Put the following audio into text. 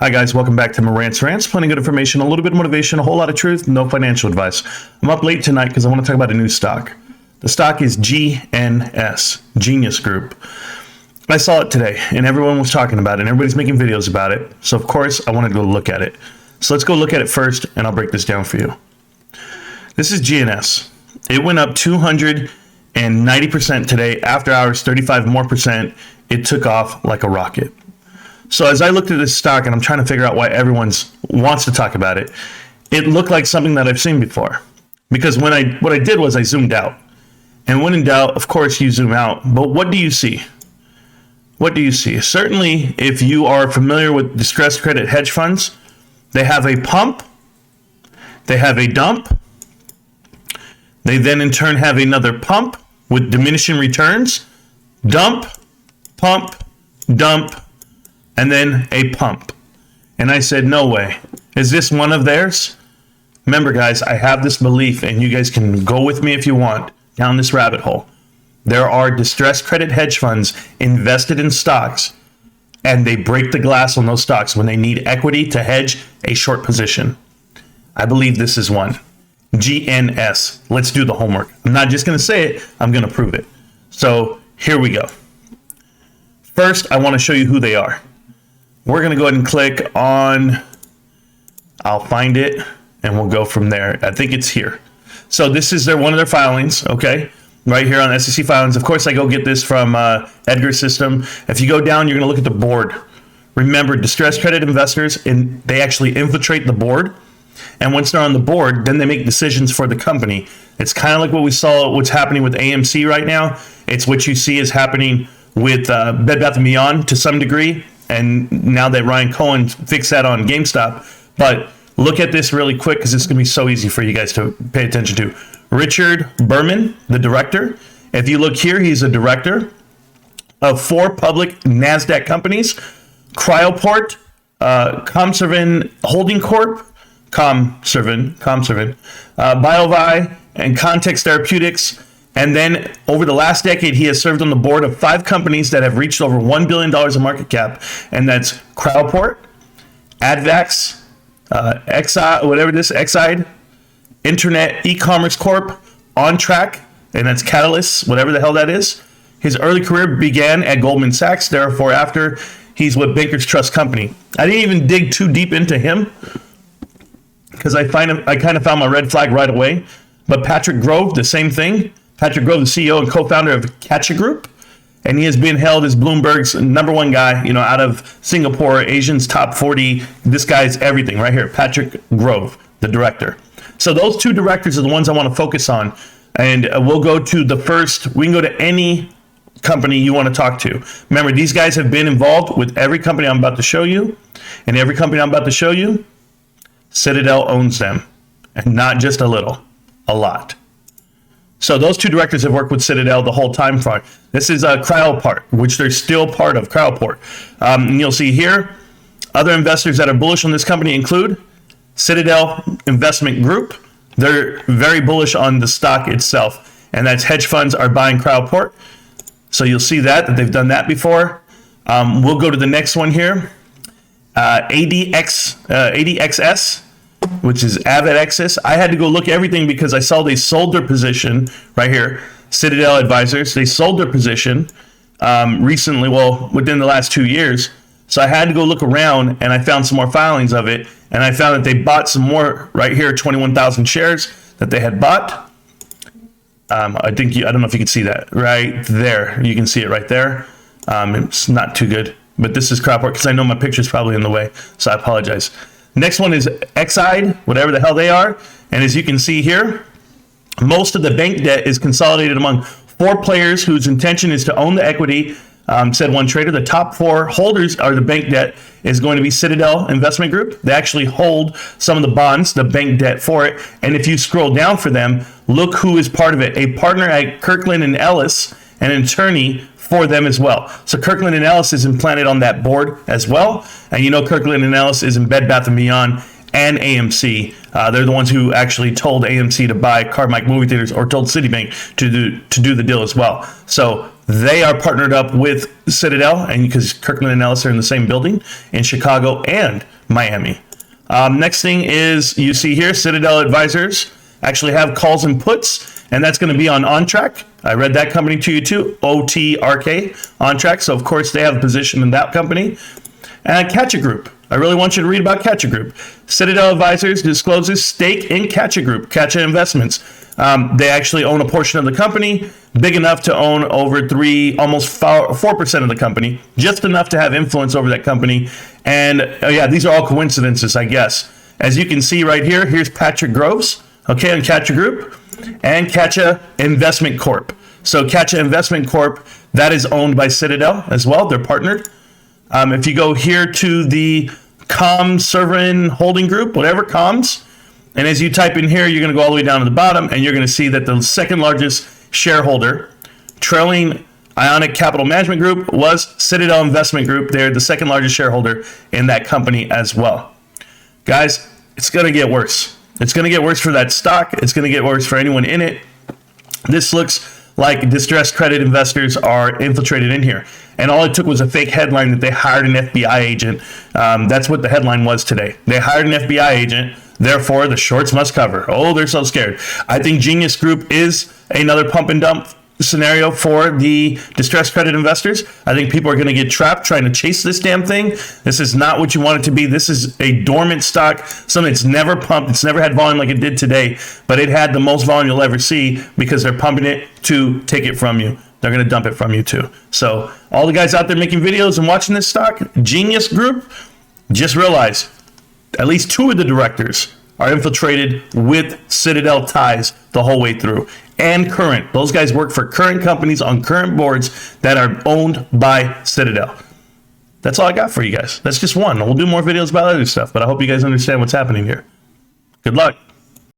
Hi guys, welcome back to Marant's Rants. Plenty of good information, a little bit of motivation, a whole lot of truth, no financial advice. I'm up late tonight because I want to talk about a new stock. The stock is GNS, Genius Group. I saw it today and everyone was talking about it and everybody's making videos about it. So of course I wanted to go look at it. So let's go look at it first and I'll break this down for you. This is GNS. It went up 290% today. After hours, 35 more percent. It took off like a rocket. So as I looked at this stock and I'm trying to figure out why everyone wants to talk about it, it looked like something that I've seen before. Because what I did was I zoomed out. And when in doubt, of course, you zoom out. But what do you see? What do you see? Certainly, if you are familiar with distressed credit hedge funds, they have a pump, they have a dump, they then in turn have another pump with diminishing returns, dump, pump, dump, and then a pump. And I said, no way. Is this one of theirs? Remember, guys, I have this belief, and you guys can go with me if you want down this rabbit hole. There are distressed credit hedge funds invested in stocks, and they break the glass on those stocks when they need equity to hedge a short position. I believe this is one. GNS. Let's do the homework. I'm not just going to say it, I'm going to prove it. So here we go. First, I want to show you who they are. We're going to go ahead and click on, I'll find it, and we'll go from there. I think it's here. So this is one of their filings, okay? Right here on SEC filings. Of course, I go get this from Edgar's system. If you go down, you're going to look at the board. Remember, distressed credit investors, they actually infiltrate the board. And once they're on the board, then they make decisions for the company. It's kind of like what we saw, what's happening with AMC right now. It's what you see is happening with Bed Bath & Beyond to some degree. And now that Ryan Cohen fixed that on GameStop. But look at this really quick because it's going to be so easy for you guys to pay attention to. Richard Berman, the director. If you look here, he's a director of 4 public NASDAQ companies. Cryoport, Comservin Holding Corp, Comservin, BioVi, and Context Therapeutics. And then over the last decade, he has served on the board of 5 companies that have reached over $1 billion in market cap. And that's Cryoport, Advax, Exide, Internet E-commerce Corp, OnTrack, and that's Catalyst, whatever the hell that is. His early career began at Goldman Sachs. Therefore, after he's with Bankers Trust Company. I didn't even dig too deep into him because I kind of found my red flag right away. But Patrick Grove, the same thing. Patrick Grove, the CEO and co-founder of Catcha Group, and he has been hailed as Bloomberg's #1 guy, out of Singapore, Asians top 40. This guy's everything right here. Patrick Grove, the director. So those 2 directors are the ones I want to focus on, and we'll go to the first. We can go to any company you want to talk to. Remember, these guys have been involved with every company I'm about to show you, and every company I'm about to show you, Citadel owns them, and not just a little, a lot. So those 2 directors have worked with Citadel the whole time. This is Cryoport, which they're still part of, Cryoport. And you'll see here, other investors that are bullish on this company include Citadel Investment Group. They're very bullish on the stock itself, and that's hedge funds are buying Cryoport. So you'll see that they've done that before. We'll go to the next one here, ADXS. Which is AvidXS. I had to go look at everything because I saw they sold their position right here. Citadel Advisors, they sold their position recently, within the last 2 years. So I had to go look around and I found some more filings of it. And I found that they bought some more right here, 21,000 shares that they had bought. I don't know if you can see that right there. You can see it right there. It's not too good, but this is Cryoport because I know my picture's probably in the way. So I apologize. Next one is Exide, whatever the hell they are. And as you can see here, most of the bank debt is consolidated among 4 players whose intention is to own the equity, said one trader. The top 4 holders are the bank debt is going to be Citadel Investment Group. They actually hold some of the bonds, the bank debt for it. And if you scroll down for them, look who is part of it. A partner at Kirkland & Ellis, an attorney for them as well. So Kirkland & Ellis is implanted on that board as well. And Kirkland & Ellis is in Bed Bath & Beyond and AMC. They're the ones who actually told AMC to buy Carmike movie theaters or told Citibank to do the deal as well. So They are partnered up with Citadel, and because Kirkland and Ellis are in the same building in Chicago and Miami. Next thing is, you see here, Citadel Advisors actually have calls and puts, and that's going to be on OnTrack. I read that company to you too, OTRK, OnTrack. So of course they have a position in that company. And Catcha Group. I really want you to read about Catcha Group. Citadel Advisors discloses stake in Catcha Group, Catcha Investments. They actually own a portion of the company, big enough to own over almost 4% of the company, just enough to have influence over that company. And yeah, these are all coincidences, I guess. As you can see right here, here's Patrick Groves, okay, on Catcha Group, and Catcha Investment Corp. So Catcha Investment Corp, that is owned by Citadel as well. They're partnered. If you go here to the Sovereign Holding Group, whatever, Comms, and as you type in here, you're going to go all the way down to the bottom, and you're going to see that the second largest shareholder, trailing Ionic Capital Management Group, was Citadel Investment Group. They're the second largest shareholder in that company as well. Guys, it's going to get worse. It's going to get worse for that stock. It's going to get worse for anyone in it. This looks like distressed credit investors are infiltrated in here. And all it took was a fake headline that they hired an FBI agent. That's what the headline was today. They hired an FBI agent. Therefore, the shorts must cover. Oh, they're so scared. I think Genius Group is another pump and dump scenario for the distressed credit investors. I think people are going to get trapped trying to chase this damn thing. This is not what you want it to be. This is a dormant stock, something that's never pumped. It's never had volume like it did today, but it had the most volume you'll ever see because they're pumping it to take it from you. They're going to dump it from you too. So all the guys out there making videos and watching this stock, Genius Group, just realize at least two of the directors are infiltrated with Citadel ties the whole way through. And Current. Those guys work for current companies on current boards that are owned by Citadel. That's all I got for you guys. That's just one. We'll do more videos about other stuff, but I hope you guys understand what's happening here. Good luck.